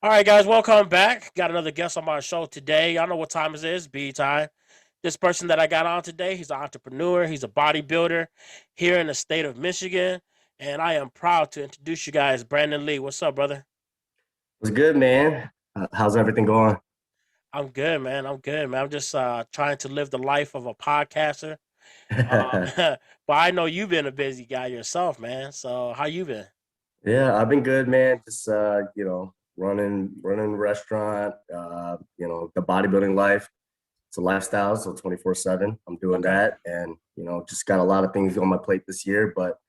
All right, guys, welcome back. Got another guest on my show today. Y'all know what time it is, B time. This person that I got on today, he's an entrepreneur, he's a bodybuilder here in the state of Michigan, and I am proud to introduce you guys, Brandon Lee. What's up, brother? What's good, man? How's everything going? I'm good, man. I'm good, man. I'm just trying to live the life of a podcaster. But I know you've been a busy guy yourself, man. So how you been? Yeah, I've been good, man. Just running restaurant, the bodybuilding life. It's a lifestyle, so 24/7. I'm doing Okay. that and just got a lot of things on my plate this year, but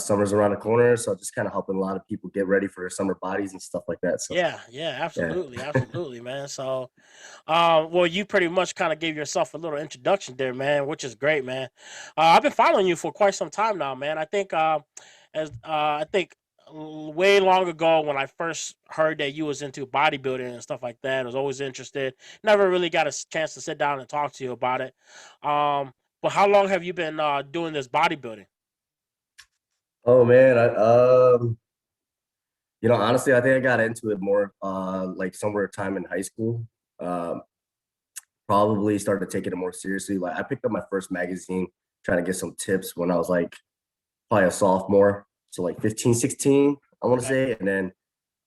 summer's around the corner, so just kind of helping a lot of people get ready for their summer bodies and stuff like that. So, Yeah, yeah, yeah. absolutely, absolutely, man. So, well, you pretty much kind of gave yourself a little introduction there, man, which is great, man. I've been following you for quite some time now, man. I think way long ago when I first heard that you was into bodybuilding and stuff like that, I was always interested. Never really got a chance to sit down and talk to you about it. Um, but how long have you been doing this bodybuilding? Oh man, honestly, I think I got into it more like somewhere time in high school. Um, Probably started taking it more seriously. Like I picked up my first magazine trying to get some tips when I was like probably a sophomore. So like 15, 16, I want to Okay. say. And then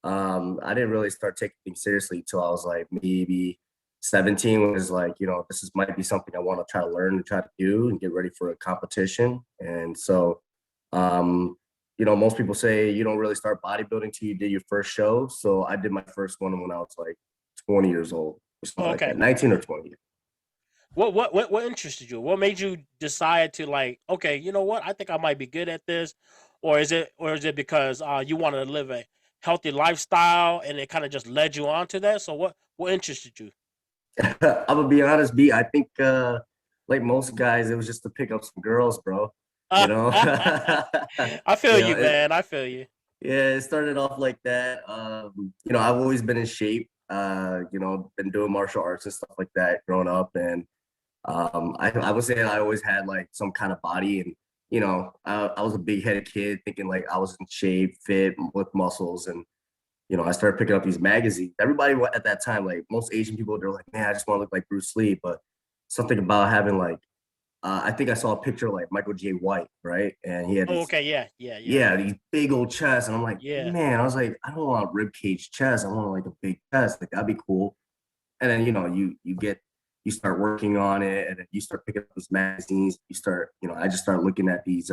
I didn't really start taking things seriously until I was like maybe 17, was like, this is might be something I want to try to learn and try to do and get ready for a competition. And so most people say you don't really start bodybuilding till you did your first show. So I did my first one when I was like 20 years old or something Oh, like okay. that, 19 or 20. What interested you? What made you decide to like? Okay, you know what? I think I might be good at this, or is it because you wanted to live a healthy lifestyle and it kind of just led you on to that? So what interested you? I'm gonna be honest, B. I think like most guys, it was just to pick up some girls, bro. You know, I feel you, it, man. I feel you. yeah, it started off like that. I've always been in shape. Been doing martial arts and stuff like that growing up, and I would say I always had like some kind of body, and I was a big headed kid, thinking like I was in shape, fit, with muscles, and I started picking up these magazines. Everybody at that time, like most Asian people, they're like, man, I just want to look like Bruce Lee. But something about having like, I think I saw a picture of like Michael J. White, right? And he had Oh, these, okay, yeah, yeah, yeah, yeah, these big old chests. And I'm like, yeah, man, I was like, I don't want a rib cage chest. I want like a big chest. Like that'd be cool. And then, you start working on it and then you start picking up these magazines. You start, I just start looking at these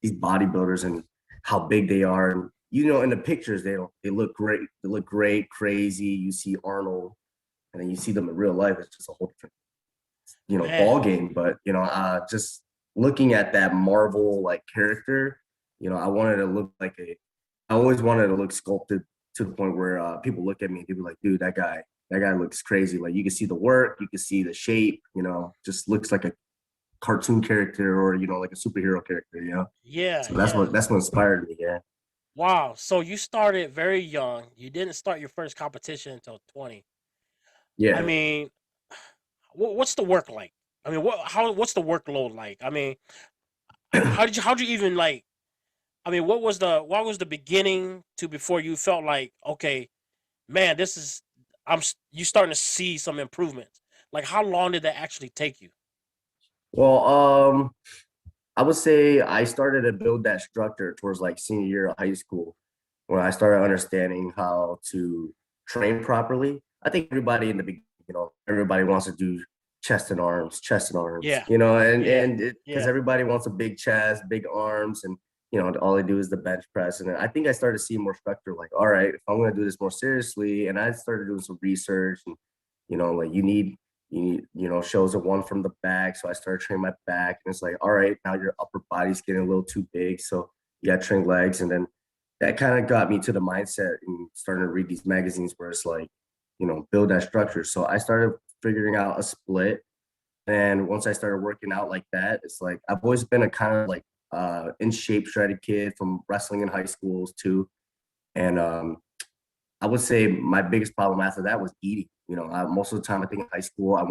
bodybuilders and how big they are. And in the pictures they look great. They look great, crazy. You see Arnold, and then you see them in real life. It's just a whole different, man. ball game. But just looking at that Marvel like character, I wanted to look like I always wanted to look sculpted to the point where people look at me and people like, dude, that guy looks crazy. Like you can see the work, you can see the shape, just looks like a cartoon character or like a superhero character. Yeah, So that's yeah. what inspired me. Yeah, Wow. So you started very young. You didn't start your first competition until 20. I yeah. mean, what's the work like? I mean, what's the workload like? I mean, how'd you even like? I mean, what was the beginning to before you felt like, okay, man, this is you starting to see some improvements. Like, how long did that actually take you? Well, I would say I started to build that structure towards like senior year of high school, when I started understanding how to train properly. I think everybody in the beginning, everybody wants to do chest and arms, Yeah, and yeah, because yeah. everybody wants a big chest, big arms, and all they do is the bench press. And I think I started to see more structure. Like, all right, if I'm going to do this more seriously, and I started doing some research, and like you need shows of one from the back. So I started training my back, and it's like, all right, now your upper body's getting a little too big, so you got to train legs. And then that kind of got me to the mindset and starting to read these magazines where it's like, build that structure. So I started figuring out a split. And once I started working out like that, it's like I've always been a kind of like in shape, shredded kid from wrestling in high schools too. And I would say my biggest problem after that was eating. Most of the time, I think in high school, I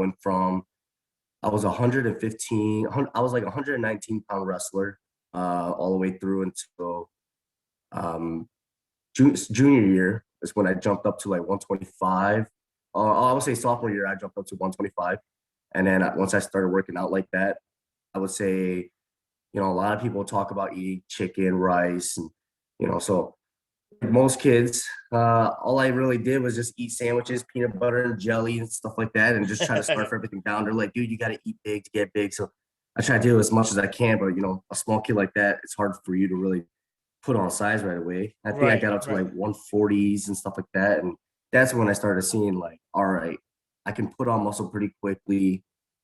was 115, I was like 119-pound wrestler all the way through until um, junior year. is when I jumped up to like 125. I would say sophomore year, I jumped up to 125. And then once I started working out like that, I would say, a lot of people talk about eating chicken, rice, and, so most kids, all I really did was just eat sandwiches, peanut butter and jelly and stuff like that, and just try to scarf everything down. They're like, dude, you got to eat big to get big. So I try to do as much as I can, but a small kid like that, it's hard for you to really put on size right away. I think I Right, got up to right, like 140s and stuff like that. And that's when I started seeing like, all right, I can put on muscle pretty quickly.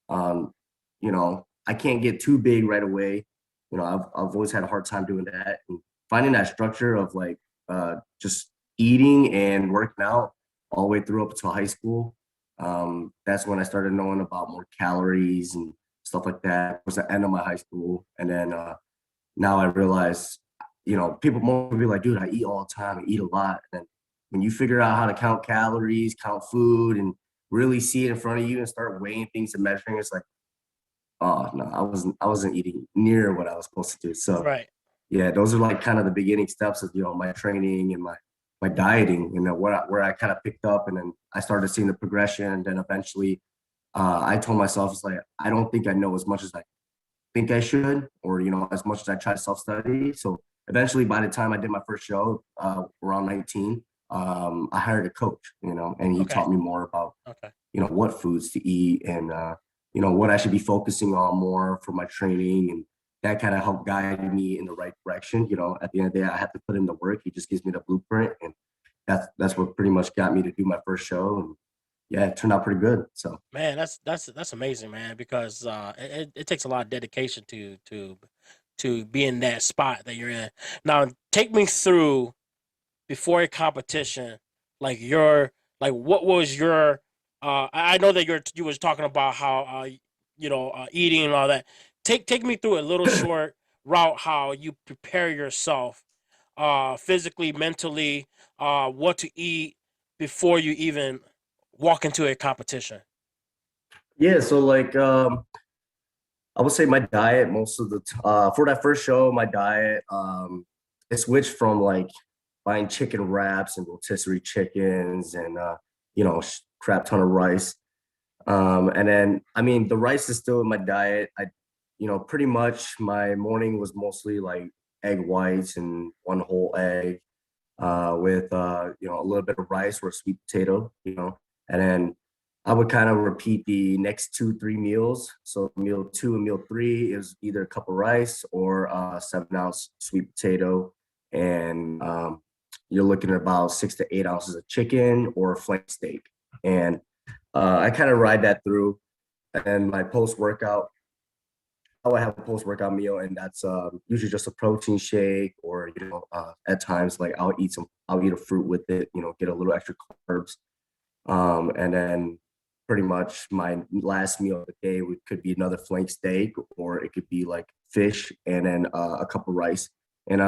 I can't get too big right away. I've always had a hard time doing that. And finding that structure of like just eating and working out all the way through up until high school. That's when I started knowing about more calories and stuff like that. It was the end of my high school. And then now I realize, people more be like, dude, I eat all the time, I eat a lot. And when you figure out how to count calories, count food, and really see it in front of you and start weighing things and measuring, it's like, oh no, I wasn't eating near what I was supposed to do. So right. yeah, those are like kind of the beginning steps of my training and my dieting, where I kind of picked up, and then I started seeing the progression, and then eventually I told myself, it's like, I don't think I know as much as I think I should, or as much as I try to self-study. So eventually, by the time I did my first show, around 19, I hired a coach, and he Okay, taught me more about okay. what foods to eat, and what I should be focusing on more for my training, and that kind of helped guide me in the right direction. At the end of the day, I have to put in the work. He just gives me the blueprint, and that's what pretty much got me to do my first show. And yeah, it turned out pretty good. So Man, that's amazing, man. Because it takes a lot of dedication to be in that spot that you're in. Now, take me through before a competition, like your what was your I know that you was talking about how eating and all that. Take me through a little short route how you prepare yourself physically, mentally, what to eat before you even walk into a competition. yeah, so like I would say my diet most of the for that first show, my diet it switched from like buying chicken wraps and rotisserie chickens and crap ton of rice. And then I mean the rice is still in my diet. Pretty much my morning was mostly like egg whites and one whole egg with a little bit of rice or a sweet potato, and then I would kind of repeat the next 2, 3 meals. So meal two and meal three is either a cup of rice or a 7-ounce sweet potato, and you're looking at about 6 to 8 ounces of chicken or flank steak, and I kind of ride that through. And my post workout, I would have a post workout meal, and that's usually just a protein shake, or at times like I'll eat a fruit with it, get a little extra carbs, and then pretty much my last meal of the day could be another flank steak, or it could be like fish and then a cup of rice. And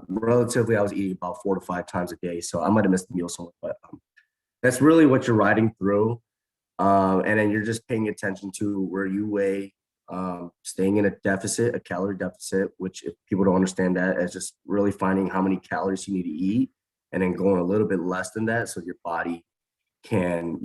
relatively, I was eating about 4 to 5 times a day, so I might have missed the meal somewhere, but that's really what you're riding through. And then you're just paying attention to where you weigh, staying in a deficit, a calorie deficit, which if people don't understand that as just really finding how many calories you need to eat and then going a little bit less than that so your body can,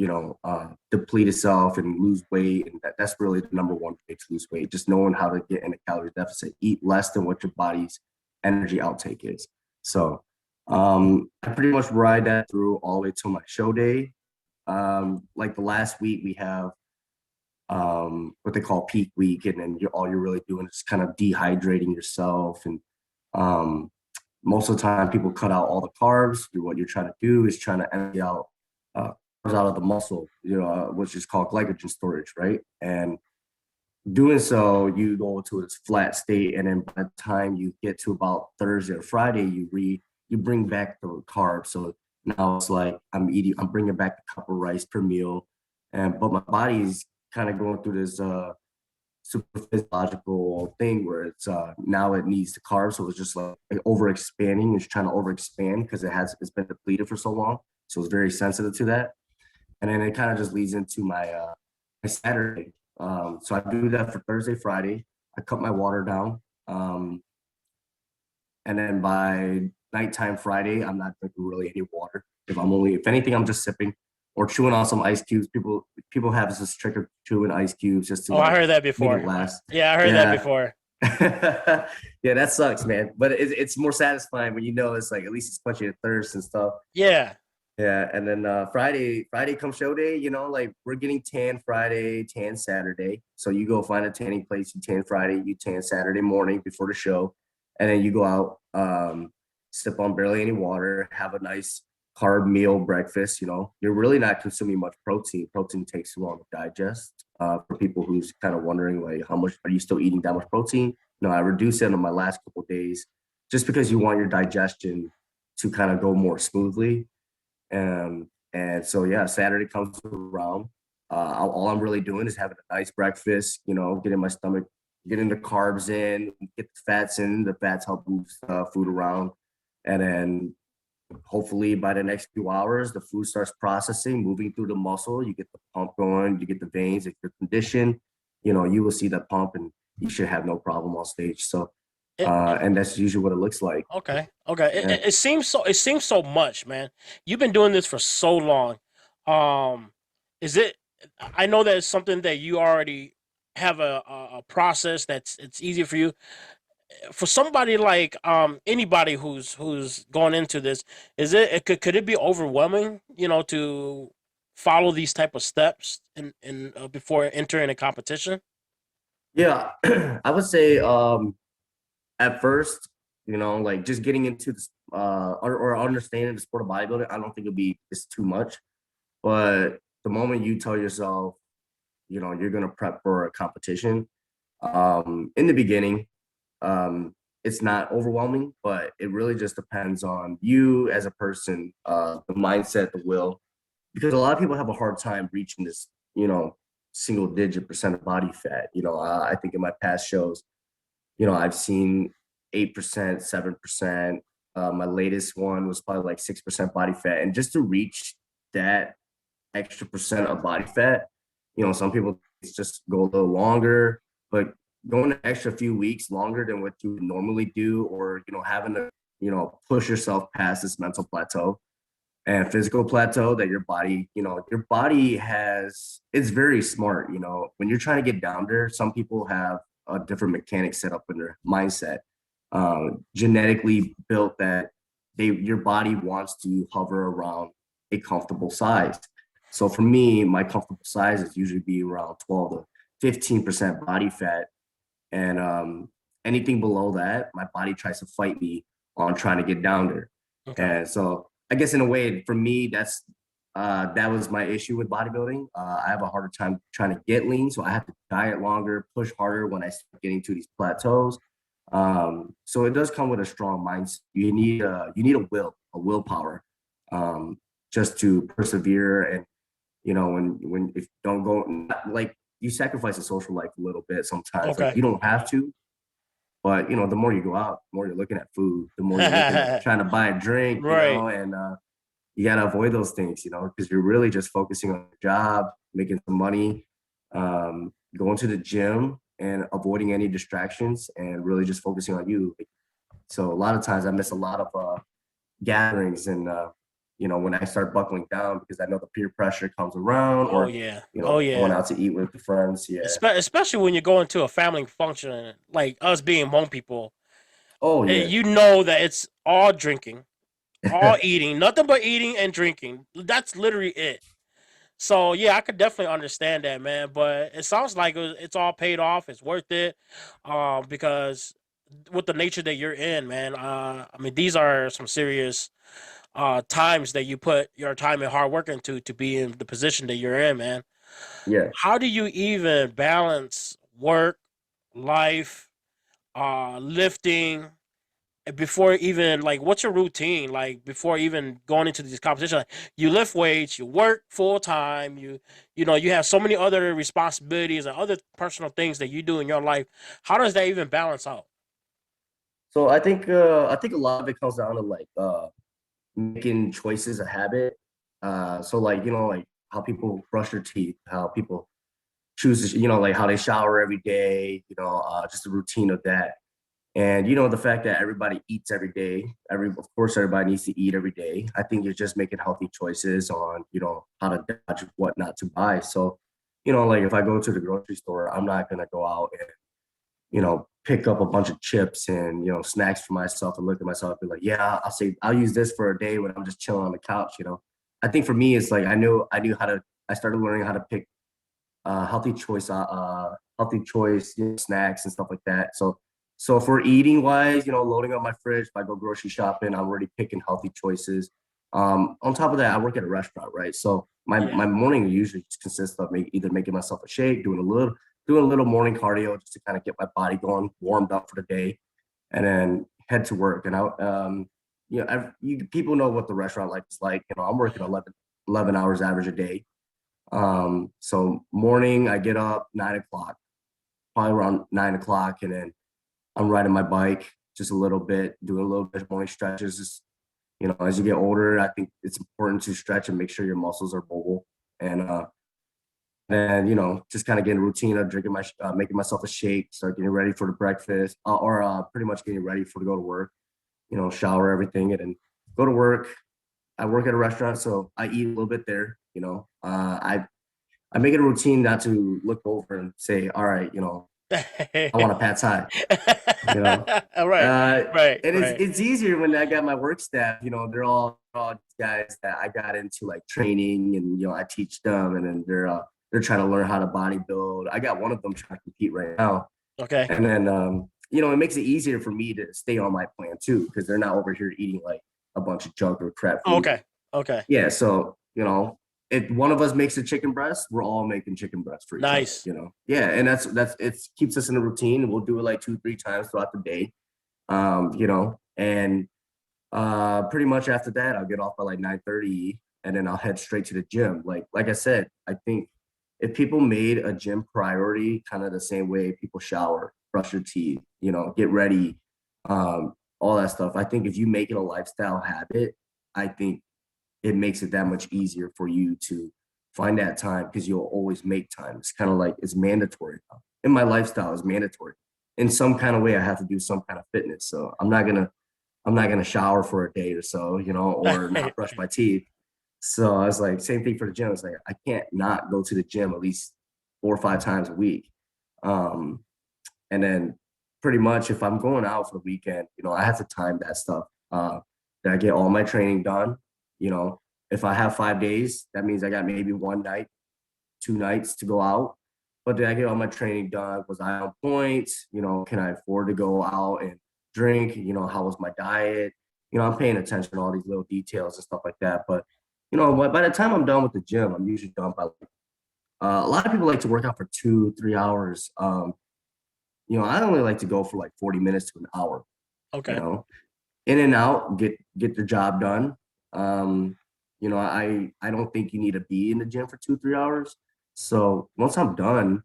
deplete itself and lose weight. And that's really the number one way to lose weight, just knowing how to get in a calorie deficit, eat less than what your body's energy outtake is. So I pretty much ride that through all the way till my show day. Like the last week we have what they call peak week, and then all you're really doing is kind of dehydrating yourself, and um, most of the time people cut out all the carbs. What you're trying to do is trying to empty out carbs out of the muscle, which is called glycogen storage, right? And doing so, you go to its flat state, and then by the time you get to about Thursday or Friday, you bring back the carbs. So now it's like I'm bringing back a cup of rice per meal, and but my body's kind of going through this super physiological thing where it's now it needs the carbs, so it's just like over expanding. It's trying to over expand because it's been depleted for so long, so it's very sensitive to that. And then it kind of just leads into my Saturday. So I do that for Thursday, Friday. I cut my water down, and then by nighttime Friday, I'm not drinking really any water. If anything, I'm just sipping or chewing on some ice cubes. People have this trick of chewing ice cubes just to Oh, I like heard that make it before. last. Yeah, I heard that Yeah. before. Yeah, that sucks, man. But it's more satisfying when you know it's like at least it's quenching your thirst and stuff. Yeah. Yeah, and then Friday comes show day, like we're getting tan Friday, tan Saturday. So you go find a tanning place, you tan Friday, you tan Saturday morning before the show, and then you go out, sip on barely any water, have a nice carb meal breakfast. You're really not consuming much protein. Protein takes too long to digest. For people who's kind of wondering like how much are you still eating that much protein? No, I reduce it on my last couple of days just because you want your digestion to kind of go more smoothly. And so yeah, Saturday comes around. All I'm really doing is having a nice breakfast, getting my stomach, getting the carbs in, get the fats in. The fats help move food around. And then hopefully by the next few hours, the food starts processing, moving through the muscle. You get the pump going, you get the veins. If you're conditioned, you will see that pump and you should have no problem on stage. So, It, and that's usually what it looks like. okay. Okay. Yeah. It seems so much, man. You've been doing this for so long. Um, is it? I know that it's something that you already have a process that's it's easy for you. For somebody like anybody who's going into this, could it be overwhelming? To follow these type of steps in before entering a competition. Yeah, I would say at first, like just getting into this or understanding the sport of bodybuilding, I don't think it's too much. But the moment you tell yourself, you're gonna prep for a competition, in the beginning, um, it's not overwhelming, but it really just depends on you as a person, the mindset, the will, because a lot of people have a hard time reaching this, single digit percent of body fat. I think in my past shows, I've seen 8%, 7%. My latest one was probably like 6% body fat. And just to reach that extra percent of body fat, some people it's just go a little longer, but going an extra few weeks longer than what you would normally do, or, having to, push yourself past this mental plateau and physical plateau that your body has, it's very smart. When you're trying to get down there, some people have a different mechanic set up in their mindset, genetically built that your body wants to hover around a comfortable size. So for me, my comfortable size is usually be around 12 to 15% body fat. And anything below that, my body tries to fight me on trying to get down there. Okay. And so I guess in a way, for me, that was my issue with bodybuilding. I have a harder time trying to get lean, so I have to diet longer, push harder when I start getting to these plateaus. So it does come with a strong mindset. You need a willpower, um, just to persevere. And when if you don't go, like, you sacrifice a social life a little bit sometimes. Like, Okay. you don't have to, but the more you go out, the more you're looking at food, the more you're looking at trying to buy a drink, Right. and you gotta avoid those things, because you're really just focusing on your job, making some money, going to the gym and avoiding any distractions and really just focusing on you. So a lot of times I miss a lot of gatherings, and when I start buckling down because I know the peer pressure comes around, Oh or yeah. Oh going yeah. out to eat with the friends. Yeah. Especially when you're going to a family function, like us being Hmong people, Oh yeah. you know that it's all drinking, all eating, nothing but eating and drinking. That's literally it. So yeah, I could definitely understand that, man. But it sounds like it's all paid off. It's worth it, because with the nature that you're in, man. I mean, these are some serious times that you put your time and hard work into to be in the position that you're in, man. Yeah. How do you even balance work, life, lifting, before even like what's your routine like before even going into these competitions? Like, you lift weights, you work full time, you have so many other responsibilities and other personal things that you do in your life. How does that even balance out? So I think a lot of it comes down to like making choices a habit. So like like how people brush their teeth, how people choose to, like how they shower every day, just the routine of that. And the fact that everybody eats every day, of course everybody needs to eat every day. I think you're just making healthy choices on, how to dodge what not to buy. So, like if I go to the grocery store, I'm not gonna go out and, pick up a bunch of chips and, snacks for myself and look at myself and be like, yeah, I'll say I'll use this for a day when I'm just chilling on the couch. I think for me it's like I knew how to I started learning how to pick healthy choice, snacks and stuff like that. So for eating wise, loading up my fridge, if I go grocery shopping, I'm already picking healthy choices. On top of that, I work at a restaurant, right? So my Yeah. morning usually just consists of either making myself a shake, doing a little morning cardio just to kind of get my body going, warmed up for the day, and then head to work. And people know what the restaurant life is like. I'm working 11 hours average a day. So morning, I get up 9 o'clock, probably around 9 o'clock, and then I'm riding my bike just a little bit, doing a little bit of morning stretches. Just, as you get older, I think it's important to stretch and make sure your muscles are mobile. And then, just kind of getting a routine of drinking making myself a shake, start getting ready for the breakfast, or pretty much getting ready to go to work, shower, everything, and then go to work. I work at a restaurant, so I eat a little bit there. I make it a routine not to look over and say, all right, I want a pad thai, you know. Right, Uh, right, and it's right. it's easier when I got my work staff. They're all guys that I got into like training, and I teach them, and then they're trying to learn how to bodybuild. I got one of them trying to compete right now, Okay. and then it makes it easier for me to stay on my plan too because they're not over here eating like a bunch of junk or crap food. Okay. Okay. Yeah, so if one of us makes a chicken breast, we're all making chicken breast for each other. Nice. Yeah, and that's it keeps us in a routine. We'll do it like 2-3 times throughout the day. And pretty much after that, I'll get off by like 9:30, and then I'll head straight to the gym. Like I said, I think if people made a gym priority, kind of the same way people shower, brush your teeth, get ready, all that stuff. I think if you make it a lifestyle habit, I think it makes it that much easier for you to find that time because you'll always make time. It's kind of like it's mandatory now. In my lifestyle, is mandatory. In some kind of way, I have to do some kind of fitness. So I'm not gonna shower for a day or so, or not brush my teeth. So I was like, same thing for the gym. It's like I can't not go to the gym at least 4 or 5 times a week. Um, and then pretty much if I'm going out for the weekend, I have to time that stuff. That I get all my training done. You know, if I have 5 days, that means I got maybe one night, 2 nights to go out. But did I get all my training done? Was I on point? Can I afford to go out and drink? How was my diet? I'm paying attention to all these little details and stuff like that. But by the time I'm done with the gym, I'm usually done by a lot of people like to work out for 2-3 hours. I only like to go for like 40 minutes to an hour, you Okay. know, in and out, get the job done. Um, I don't think you need to be in the gym for 2-3 hours. So once I'm done,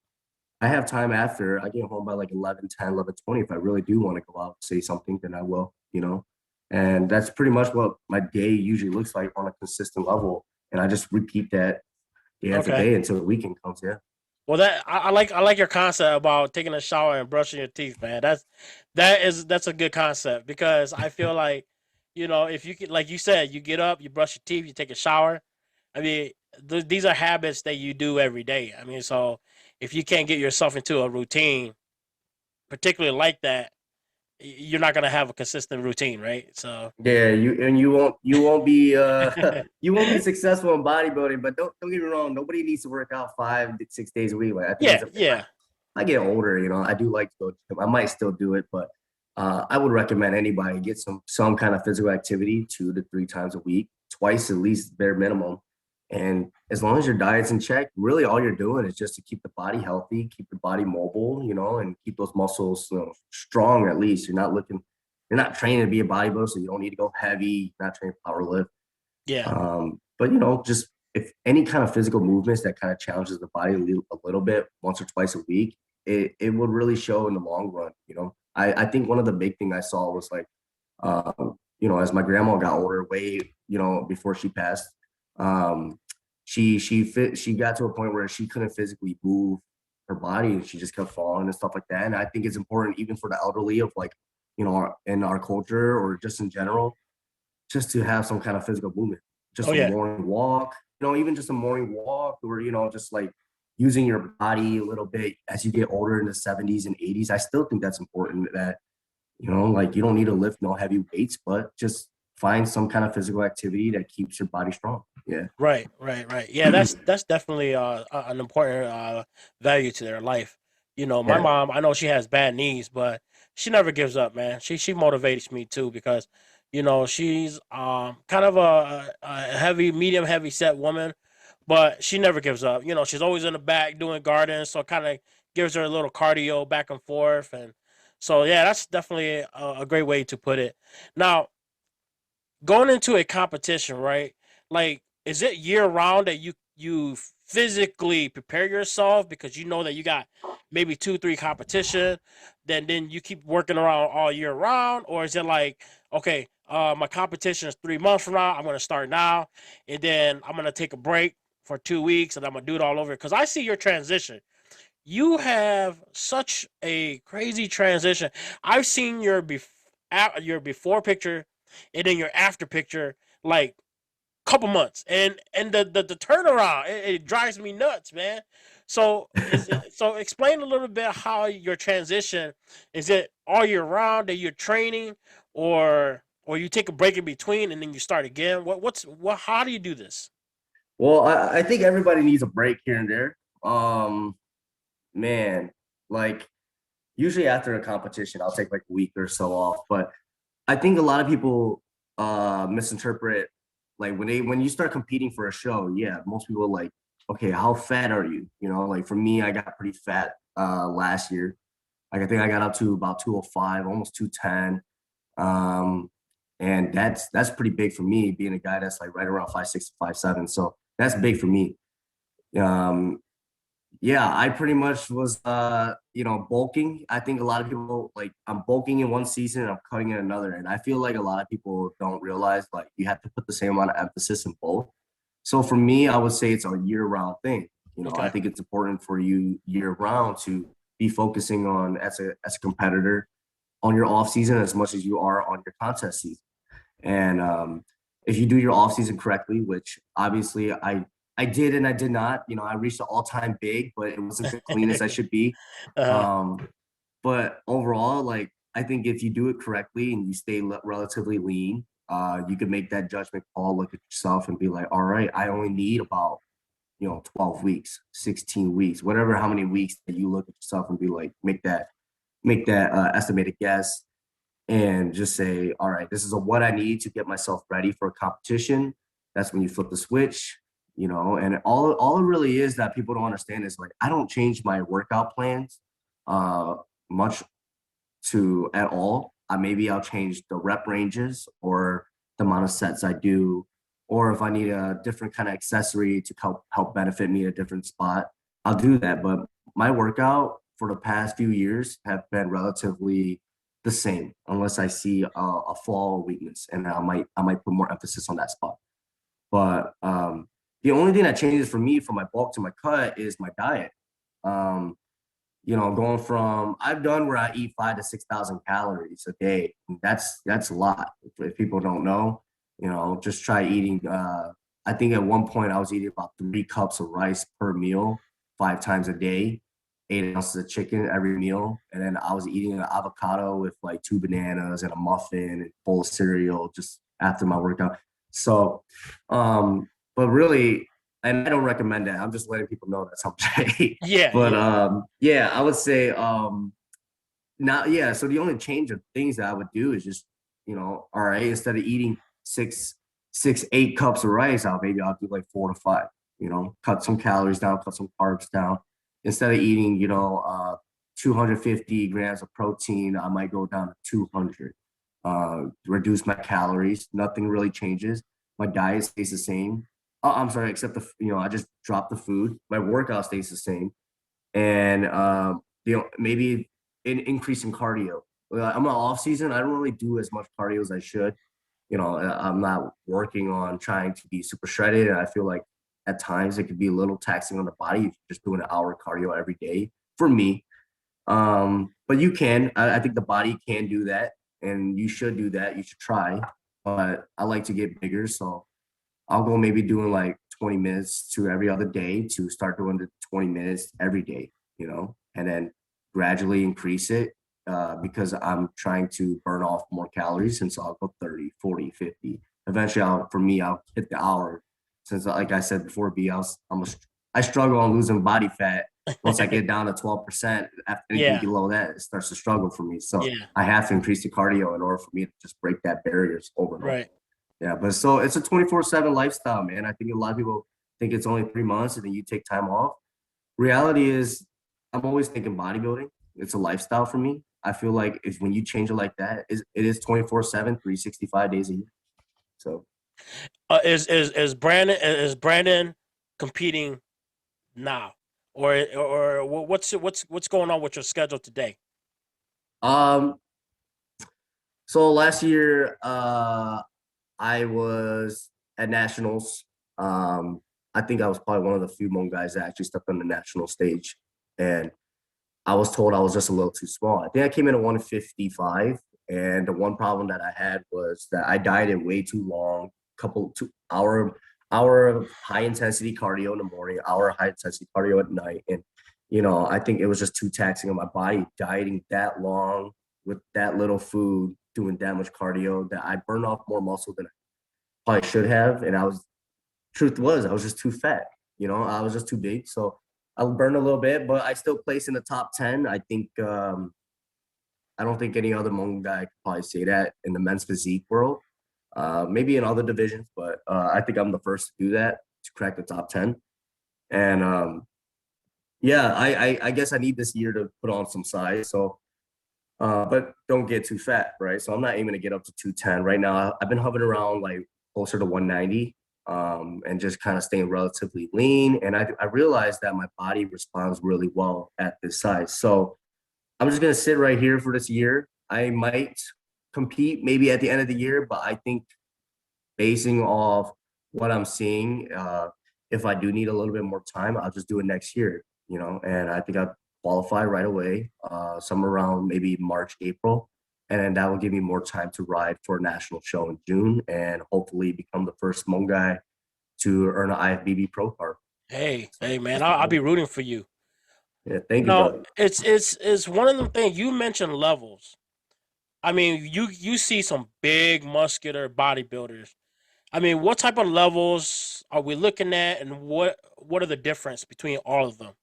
I have time after. I get home by like 11:10, 11:20. If I really do want to go out and say something, then I will. And that's pretty much what my day usually looks like on a consistent level. And I just repeat that day after Okay. day until the weekend comes. Yeah. Well, I like your concept about taking a shower and brushing your teeth, man. That's a good concept because I feel like, if you get, like you said, you get up, you brush your teeth, you take a shower. I mean, these are habits that you do every day. I mean, so if you can't get yourself into a routine, particularly like that, you're not gonna have a consistent routine, right? So Yeah, you won't be you won't be successful in bodybuilding, but don't get me wrong, nobody needs to work out 5 to 6 days a week. Like I think yeah, as yeah, I get older, I do like to go to the gym. I might still do it, but I would recommend anybody get some kind of physical activity 2 to 3 times a week, twice at least bare minimum. And as long as your diet's in check, really all you're doing is just to keep the body healthy, keep the body mobile, and keep those muscles, strong at least. You're not training to be a bodybuilder, so you don't need to go heavy. You're not training power lift. yeah. But just if any kind of physical movements that kind of challenges the body a little bit once or twice a week, it would really show in the long run. I think one of the big thing I saw was like, as my grandma got older, way before she passed, um, she got to a point where she couldn't physically move her body and she just kept falling and stuff like that. And I think it's important even for the elderly of like in our culture or just in general, just to have some kind of physical movement, Oh just a yeah. morning walk, even just a morning walk, or just like using your body a little bit as you get older in the 70s and 80s. I still think that's important that, like you don't need to lift no heavy weights, but just find some kind of physical activity that keeps your body strong. Yeah. Right, right, right. Yeah, that's definitely an important value to their life. You know, my Yeah. mom, I know she has bad knees, but she never gives up, man. She motivates me too because, she's kind of a heavy, medium heavy set woman, but she never gives up. You know, she's always in the back doing gardens, so kind of gives her a little cardio back and forth, and so yeah, that's definitely a great way to put it. Now, going into a competition, right? Like, is it year round that you physically prepare yourself because you know that you got maybe 2 3 competition, then you keep working around all year round, or is it like, okay, my competition is 3 months from now, I'm gonna start now, and then I'm gonna take a break for 2 weeks, and I'm gonna do it all over? Because I see your transition. You have such a crazy transition. I've seen your before picture and then your after picture like couple months, and the turnaround, it drives me nuts, man. So explain a little bit how your transition is. It all year round that you're training, or you take a break in between and then you start again? What how do you do this? Well, I think everybody needs a break here and there. Man, like usually after a competition, I'll take like a week or so off. But I think a lot of people misinterpret, like when you start competing for a show. Yeah, most people are like, okay, how fat are you? Like for me, I got pretty fat last year. Like I think I got up to about 205, almost 210. Um, and that's pretty big for me, being a guy that's like right around 5'6", 5'7". So that's big for me. Um, yeah, I pretty much was bulking. I think a lot of people, like, I'm bulking in one season and I'm cutting in another. And I feel like a lot of people don't realize like you have to put the same amount of emphasis in both. So for me, I would say it's a year-round thing. I Okay. think it's important for you year-round to be focusing on, as a competitor, on your off season as much as you are on your contest season. And if you do your off season correctly, which obviously I did and I did not, I reached an all time big, but it wasn't the cleanest I should be. uh, Um, but overall, like I think if you do it correctly and you stay relatively lean, you can make that judgment call, look at yourself and be like, all right, I only need about 12 weeks, 16 weeks, whatever, how many weeks that you look at yourself and be like, make that estimated guess and just say, all right, this is what I need to get myself ready for a competition. That's when you flip the switch, and all it really is that people don't understand is like I don't change my workout plans uh much to at all. Maybe I'll change the rep ranges or the amount of sets I do, or if I need a different kind of accessory to help benefit me at a different spot, I'll do that. But my workout for the past few years have been relatively the same, unless I see a flaw or weakness, and I might put more emphasis on that spot. But the only thing that changes for me from my bulk to my cut is my diet. Um, going from I've done where I eat 5 to 6,000 calories a day. That's a lot. If people don't know, just try eating. I think at one point I was eating about 3 cups of rice per meal, 5 times a day, 8 ounces of chicken every meal, and then I was eating an avocado with like 2 bananas and a muffin and bowl of cereal just after my workout. So, but really, and I don't recommend that. I'm just letting people know that's how much I eat. yeah, But yeah. yeah, I would say not yeah. So the only change of things that I would do is just, all right, instead of eating six, 8 cups of rice, I'll do like 4 to 5, cut some calories down, cut some carbs down. Instead of eating, 250 grams of protein, I might go down to 200. Reduce my calories. Nothing really changes. My diet stays the same. Oh, I'm sorry, except I just dropped the food. My workout stays the same, and maybe an increase in cardio. I'm on off season. I don't really do as much cardio as I should. I'm not working on trying to be super shredded, and I feel like at times it could be a little taxing on the body if you're just doing an hour cardio every day. For me, but you can. I think the body can do that. and you should do that. You should try. But I like to get bigger, so I'll go maybe doing like 20 minutes to every other day to start doing the 20 minutes every day, and then gradually increase it because I'm trying to burn off more calories. And so I'll go 30, 40, 50. Eventually, I'll hit the hour. Since, like I said before, I struggle on losing body fat. Once I get down to 12%, after anything Yeah, below that, it starts to struggle for me. So yeah, I have to increase the cardio in order for me to just break that barriers over and over. right. Yeah, but so it's a 24/7 lifestyle, man. I think a lot of people think it's only 3 months and then you take time off. Reality is, I'm always thinking bodybuilding. It's a lifestyle for me. I feel like if when you change it like that, it is 24/7, 365 days a year. So, Is Brandon competing now, or what's going on with your schedule today? um, so last year, I was at nationals. I think I was probably one of the few Hmong guys that actually stepped on the national stage, and I was told I was just a little too small. I think I came in at 155, and the one problem that I had was that I dieted way too long. Couple 2 hour of high intensity cardio in the morning, hour of high intensity cardio at night, and I think it was just too taxing on my body dieting that long with that little food, doing that much cardio that I burned off more muscle than I probably should have, and truth was I was just too fat. I was just too big, so I burned a little bit, but I still place in the top 10. I think I don't think any other Hmong guy could probably say that in the men's physique world. Maybe in other divisions, but I think I'm the first to do that, to crack the top 10. And yeah, I guess I need this year to put on some size. So, but don't get too fat, right? So I'm not aiming to get up to 210 right now. I've been hovering around like closer to 190, and just kind of staying relatively lean. And I realized that my body responds really well at this size. So I'm just gonna sit right here for this year. I might compete maybe at the end of the year, but I think basing off what I'm seeing, if I do need a little bit more time, I'll just do it next year. And I think I'll qualify right away, somewhere around maybe March, April. And then that will give me more time to ride for a national show in June and hopefully become the first Hmong guy to earn an IFBB pro card. So Hey, man, that's the I'll be goal. rooting for you. Yeah, thank you, No, brother. it's one of the things you mentioned levels. I mean, you see some big muscular bodybuilders. I mean, what type of levels are we looking at, and what are the difference between all of them?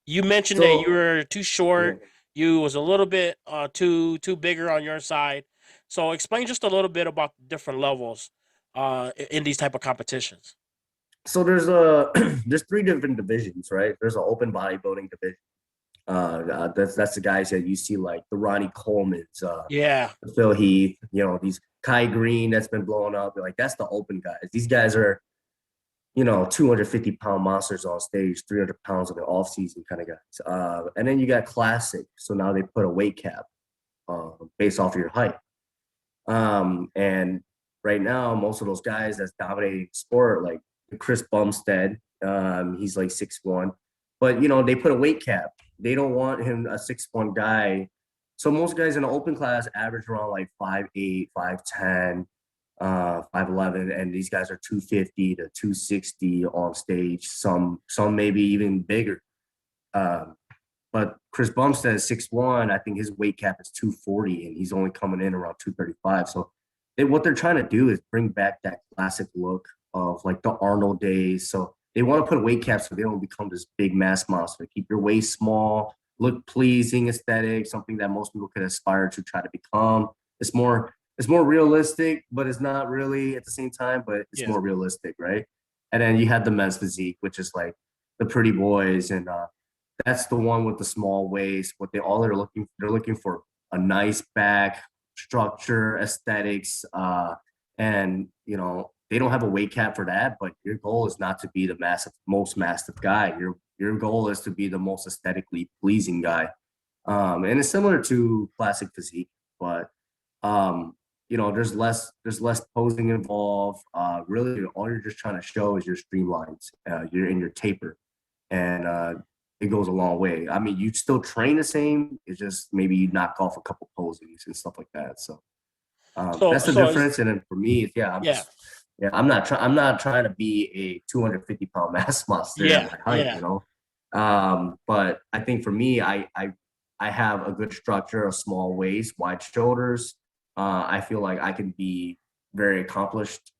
You mentioned that you So were too yeah. short. You was a little bit too bigger on your side. So explain just a little bit about the different levels in these type of competitions. So there's three different divisions, right? There's an open bodybuilding division. That's the guys that you see like the Ronnie Coleman's, Yeah, Phil Heath, these Kai Green that's been blowing up. Like that's the open guys. These guys are 250-pound monsters on stage, 300 pounds in the off season kind of guys. And then you got classic. So now they put a weight cap based off of your height. And right now, most of those guys that's dominating sport, like Chris Bumstead, he's like 6'1", but they put a weight cap. They don't want him a 6'1" guy. So most guys in the open class average around like 5'8", 5'10", 5'11", and these guys are 250 to 260 on stage. Some maybe even bigger. Um, but Chris Bumstead is 6'1". I think his weight cap is 240, and he's only coming in around 235. So what they're trying to do is bring back that classic look of like the Arnold days. So they want to put weight caps so they don't become this big mass monster. Keep your waist small, look pleasing, aesthetic, something that most people could aspire to try to become. It's more realistic, but it's not really at the same time, but it's yeah, more realistic, right? And then you have the men's physique, which is like the pretty boys, and that's the one with the small waist. What they're looking for a nice back structure, aesthetics, and they don't have a weight cap for that. But your goal is not to be the most massive guy. Your goal is to be the most aesthetically pleasing guy. And it's similar to classic physique, but there's less posing involved. Really, all you're just trying to show is your streamlines, you're in your taper, and it goes a long way. I mean, you still train the same. It's just maybe you knock off a couple posings and stuff like that. So So That's the so is difference. And then for me, yeah, I'm yeah just yeah, I'm not trying to be a 250 pound mass monster at yeah my height, yeah. But I think for me, I have a good structure, a small waist, wide shoulders. I feel like I can be very accomplished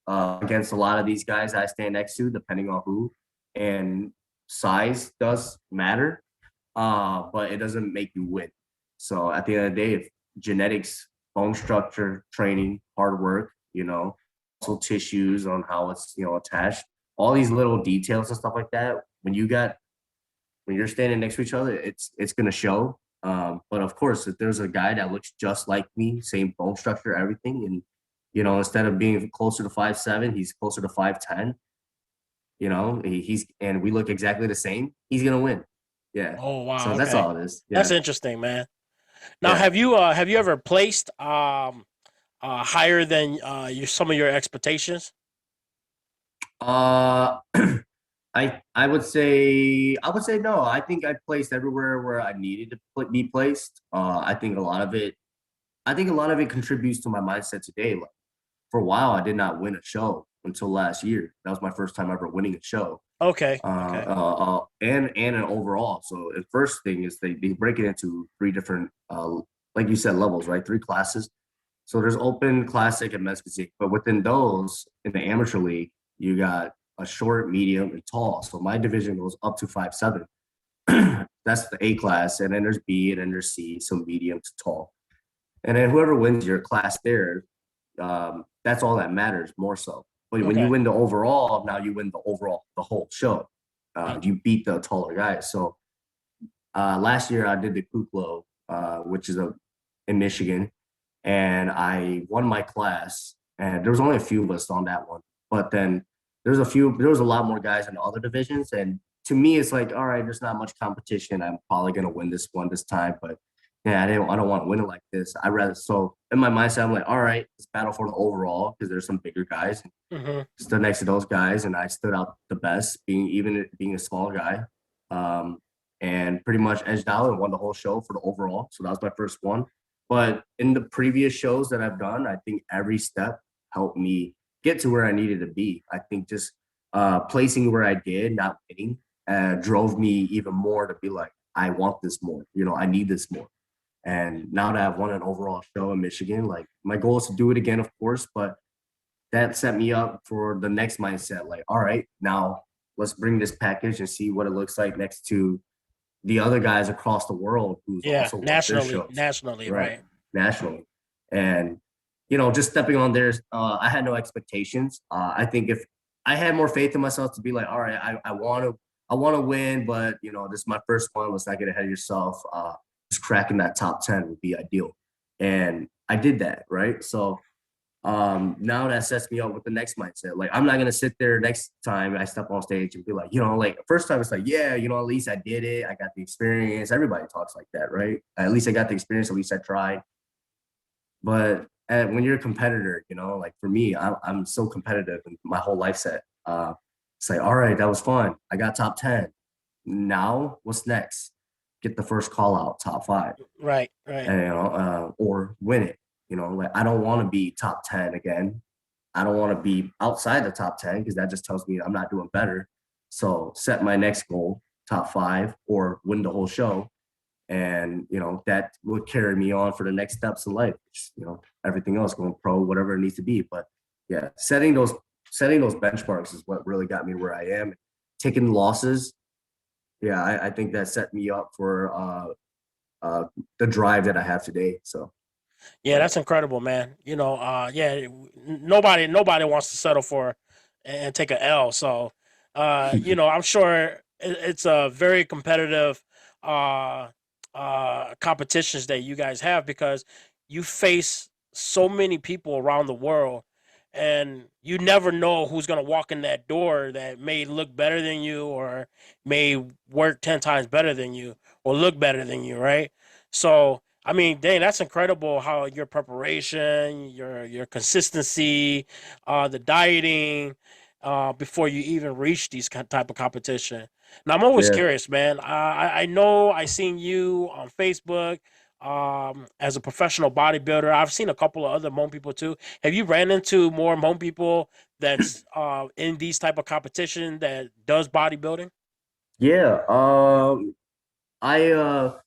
against a lot of these guys I stand next to, depending on who. And size does matter, but it doesn't make you win. So at the end of the day, if genetics, bone structure, training, hard work, muscle tissues on how it's attached, all these little details and stuff like that. When you're standing next to each other, it's gonna show. But of course, if there's a guy that looks just like me, same bone structure, everything, and instead of being closer to 5'7", he's closer to 5'10". He's and we look exactly the same. He's gonna win. Yeah. Oh So wow, that's okay. all it is. That's Yeah. interesting, man. Now Yeah. have you ever placed higher than some of your expectations? Uh, I would say no. I think I placed everywhere where I needed to be placed. I think a lot of it contributes to my mindset today. Like for a while, I did not win a show until last year. That was my first time ever winning a show. Okay, okay, And an overall. So the first thing is they break it into three different, like you said, levels, right? Three classes. So there's open, classic, and men's physique. But within those, in the amateur league, you got a short, medium, and tall. So my division goes up to 5'7". That's the A class, and then there's B, and then there's C, so medium to tall. And then whoever wins your class there, that's all that matters more so. But when you okay. win the overall, now you win the whole show. Mm, You beat the taller guys. So last year I did the Kuklo, which is in Michigan, and I won my class. And there was only a few of us on that one, but then there was a lot more guys in the other divisions. And to me, it's like, all right, there's not much competition. I'm probably gonna win this one this time, but yeah, I don't want to win it like this. I rather so in my mindset, I'm like, all right, let's battle for the overall because there's some bigger guys. hmm. Stood next to those guys, and I stood out the best, being a small guy, um, and pretty much edged out and won the whole show for the overall. So that was my first one. But in the previous shows that I've done, I think every step helped me get to where I needed to be. I think just placing where I did, not winning, drove me even more to be like, I want this more. I need this more. And now that I've won an overall show in Michigan, like my goal is to do it again, of course, but that set me up for the next mindset. Like, all right, now let's bring this package and see what it looks like next to the other guys across the world who's Yeah, also won their nationally, shows, nationally, right? right? Nationally. And, just stepping on theirs, I had no expectations. I think if I had more faith in myself to be like, all right, I want to win, but this is my first one. Let's not get ahead of yourself. Just cracking that top 10 would be ideal. And I did that, right? So now that sets me up with the next mindset. Like I'm not gonna sit there next time I step on stage and be like, like first time it's like, yeah, at least I did it. I got the experience. Everybody talks like that, right? At least I got the experience. At least I tried. But when you're a competitor, like for me, I'm so competitive and my whole life set. It's like, all right, that was fun. I got top 10. Now what's next? Get the first call out, top five, Right, right. and or win it. Like I don't want to be top 10 again. I don't want to be outside the top 10 because that just tells me I'm not doing better. So set my next goal, top five, or win the whole show. And that would carry me on for the next steps in life. Everything else going pro, whatever it needs to be. But yeah, setting those benchmarks is what really got me where I am. Taking losses, yeah, I think that set me up for the drive that I have today. So Yeah, yeah. that's incredible, man. Yeah, nobody wants to settle for and take a L. So, I'm sure it's a very competitive uh, competitions that you guys have because you face so many people around the world, and you never know who's gonna walk in that door that may look better than you or may work 10 times better than you or look better than you, right? So I mean, dang, that's incredible how your preparation, your consistency, the dieting, before you even reach these type of competition. Now, I'm always Yeah. curious, man. I know I seen you on Facebook. as a professional bodybuilder. I've seen a couple of other Hmong people too. Have you ran into more Hmong people that's in these type of competition that does bodybuilding? Yeah. I uh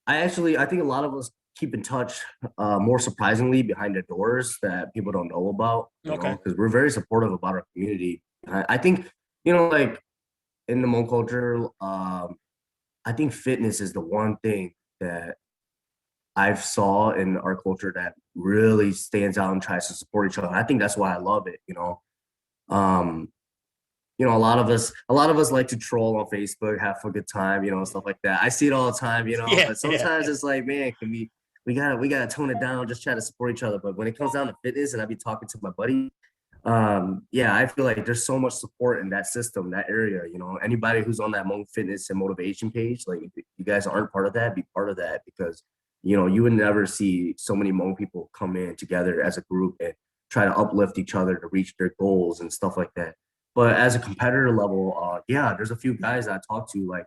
I think a lot of us keep in touch more surprisingly behind the doors that people don't know about, Okay. because we're very supportive about our community. I think, like in the Hmong culture, I think fitness is the one thing that I've saw in our culture that really stands out and tries to support each other. I think that's why I love it. Um, a lot of us like to troll on Facebook, have a good time, stuff like that. I see it all the time, Yeah, but yeah, sometimes it's like, man, can we gotta tone it down, just try to support each other. But when it comes down to fitness and I be talking to my buddy, yeah, I feel like there's so much support in that system, that area. Anybody who's on that Hmong fitness and motivation page, like if you guys aren't part of that, be part of that, because you would never see so many Hmong people come in together as a group and try to uplift each other to reach their goals and stuff like that. But as a competitor level, yeah, there's a few guys I talked to, like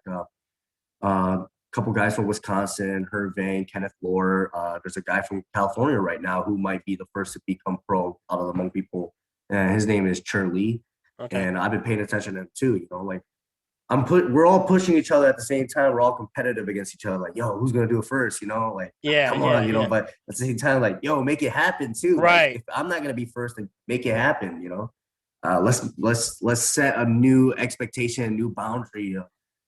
a couple guys from Wisconsin, Hervane, Kenneth Lohr. There's a guy from California right now who might be the first to become pro out of the Hmong people, and his name is Chur Lee. okay. And I've been paying attention to him too. Like we're all pushing each other at the same time. We're all competitive against each other. Like, yo, who's gonna do it first? Like, Yeah, come yeah, on, yeah. But at the same time, like, yo, make it happen too. Like, Right. if I'm not gonna be first, then make it happen. Let's set a new expectation, a new boundary,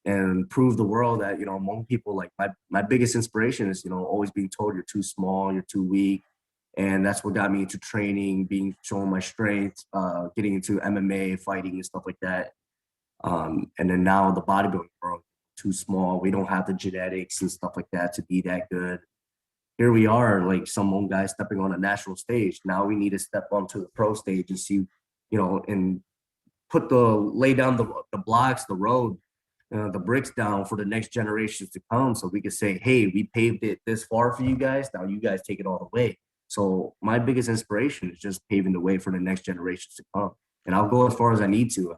and prove the world that Hmong people, like my biggest inspiration is always being told you're too small, you're too weak, and that's what got me into training, being shown my strength, getting into MMA, fighting, and stuff like that. And then now the bodybuilding world, too small. We don't have the genetics and stuff like that to be that good. Here we are, like some Hmong guys stepping on a national stage. Now we need to step onto the pro stage and see, and lay down the blocks, the road, the bricks down for the next generations to come. So we could say, hey, we paved it this far for you guys. Now you guys take it all the way. So my biggest inspiration is just paving the way for the next generations to come. And I'll go as far as I need to.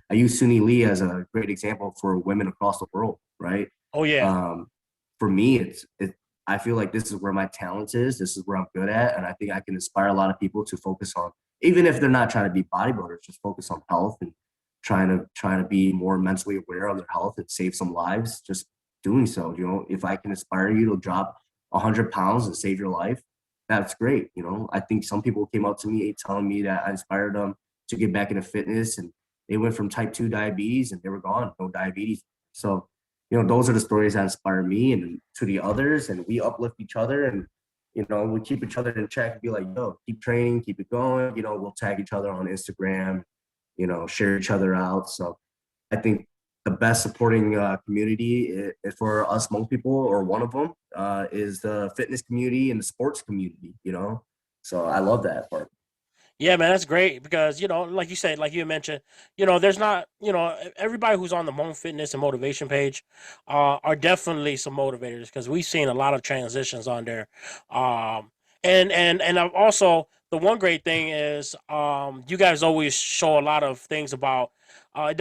I use Suni Lee as a great example for women across the world, right? Oh yeah. Um, for me, I feel like this is where my talent is. This is where I'm good at, and I think I can inspire a lot of people to focus on, even if they're not trying to be bodybuilders, just focus on health and trying to be more mentally aware of their health and save some lives. Just doing so, if I can inspire you to drop 100 pounds and save your life, that's great. I think some people came up to me telling me that I inspired them to get back into fitness, and they went from type 2 diabetes and they were gone, no diabetes. So those are the stories that inspire me and to the others, and we uplift each other, and we keep each other in check and be like, yo, keep training, keep it going. We'll tag each other on Instagram, share each other out. So I think the best supporting community for us Hmong people, or one of them, is the fitness community and the sports community. So I love that part. Yeah, man, that's great because like you said, like you mentioned, there's not, everybody who's on the Hmong Fitness and Motivation page, are definitely some motivators because we've seen a lot of transitions on there, and I've also the one great thing is, you guys always show a lot of things about. It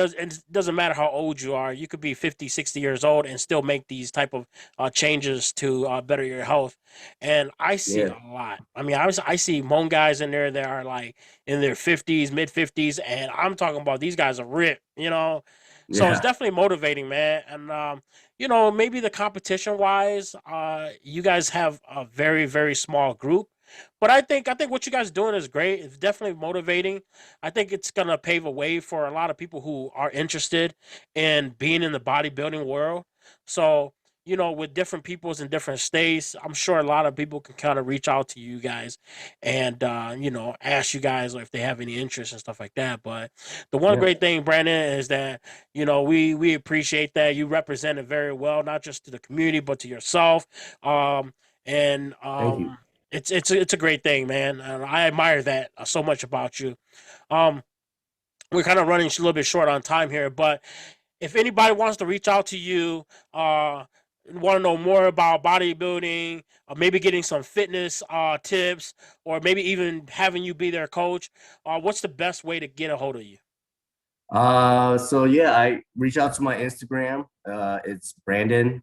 doesn't matter how old you are. You could be 50, 60 years old and still make these type of changes to better your health. And I see it Yeah, a lot. I mean, I see Hmong guys in there that are like in their 50s, mid 50s, and I'm talking about these guys are ripped. So it's yeah, definitely motivating, man. And maybe the competition wise, you guys have a very, very small group. But I think what you guys are doing is great. It's definitely motivating. I think it's gonna pave a way for a lot of people who are interested in being in the bodybuilding world. So with different peoples in different states, I'm sure a lot of people can kind of reach out to you guys and ask you guys if they have any interest and stuff like that. But the one yeah. great thing, Brandon, is that we appreciate that you represent it very well, not just to the community but to yourself. And Thank you. it's a great thing, man. And I admire that so much about you. Um, we're kind of running a little bit short on time here, but if anybody wants to reach out to you, want to know more about bodybuilding, maybe getting some fitness tips, or maybe even having you be their coach, what's the best way to get a hold of you? So yeah, I reach out to my Instagram. It's brandon.c.lee.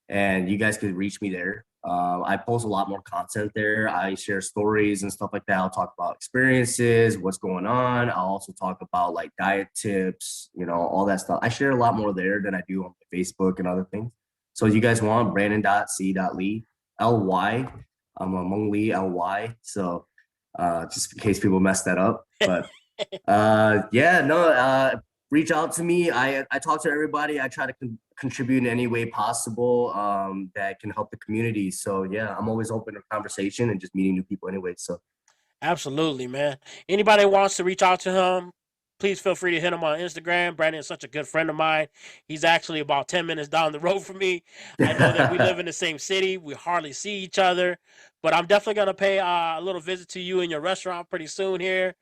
and you guys could reach me there. I post a lot more content there. I share stories and stuff like that. I'll talk about experiences, what's going on. I'll also talk about like diet tips, all that stuff. I share a lot more there than I do on Facebook and other things. So you guys want Brandon.c.lee, Ly. I'm a Hmong Lee, Ly. So just in case people mess that up. But yeah, no, reach out to me. I talk to everybody. I try to contribute in any way possible that can help the community. So yeah, I'm always open to conversation and just meeting new people anyway. So Absolutely, man. Anybody wants to reach out to him, please feel free to hit him on Instagram. Brandon is such a good friend of mine. He's actually about 10 minutes down the road from me. I know that we live in the same city. We hardly see each other, but I'm definitely going to pay a little visit to you in your restaurant pretty soon here.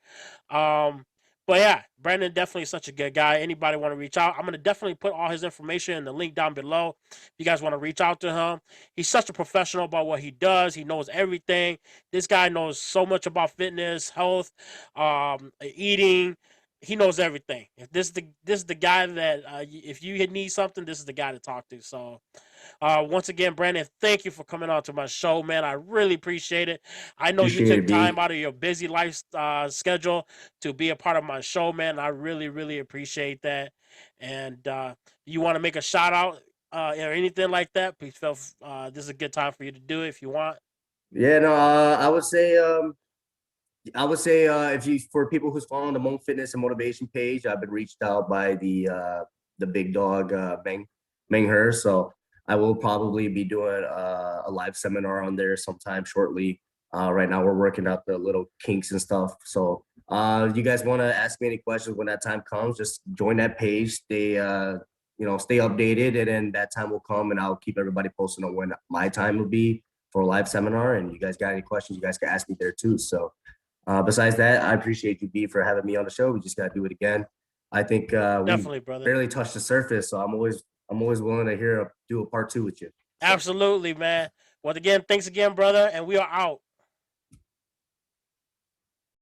Um, but yeah, Brandon definitely such a good guy. Anybody want to reach out? I'm gonna definitely put all his information in the link down below. If you guys want to reach out to him, he's such a professional about what he does. He knows everything. This guy knows so much about fitness, health, eating. He knows everything. If this is the guy that if you need something, this is the guy to talk to. So once again, Brandon, thank you for coming on to my show, man. I really appreciate it. I know you appreciate took it, time B. out of your busy life schedule to be a part of my show, man. I really, really appreciate that. And you want to make a shout out or anything like that? Please feel this is a good time for you to do it if you want. Yeah, no, I would say if you for people who's following the Hmong Fitness and Motivation page, I've been reached out by the big dog Meng Her. So I will probably be doing a live seminar on there sometime shortly. Right now we're working out the little kinks and stuff. So you guys want to ask me any questions when that time comes, just join that page, stay updated, and then that time will come and I'll keep everybody posted on when my time will be for a live seminar. And you guys got any questions, you guys can ask me there too. So besides that, I appreciate you, B, for having me on the show. We just got to do it again. I think we Definitely, brother. barely touched the surface, so I'm always willing to do a part two with you. So. Absolutely, man. Once again, thanks again, brother, and we are out.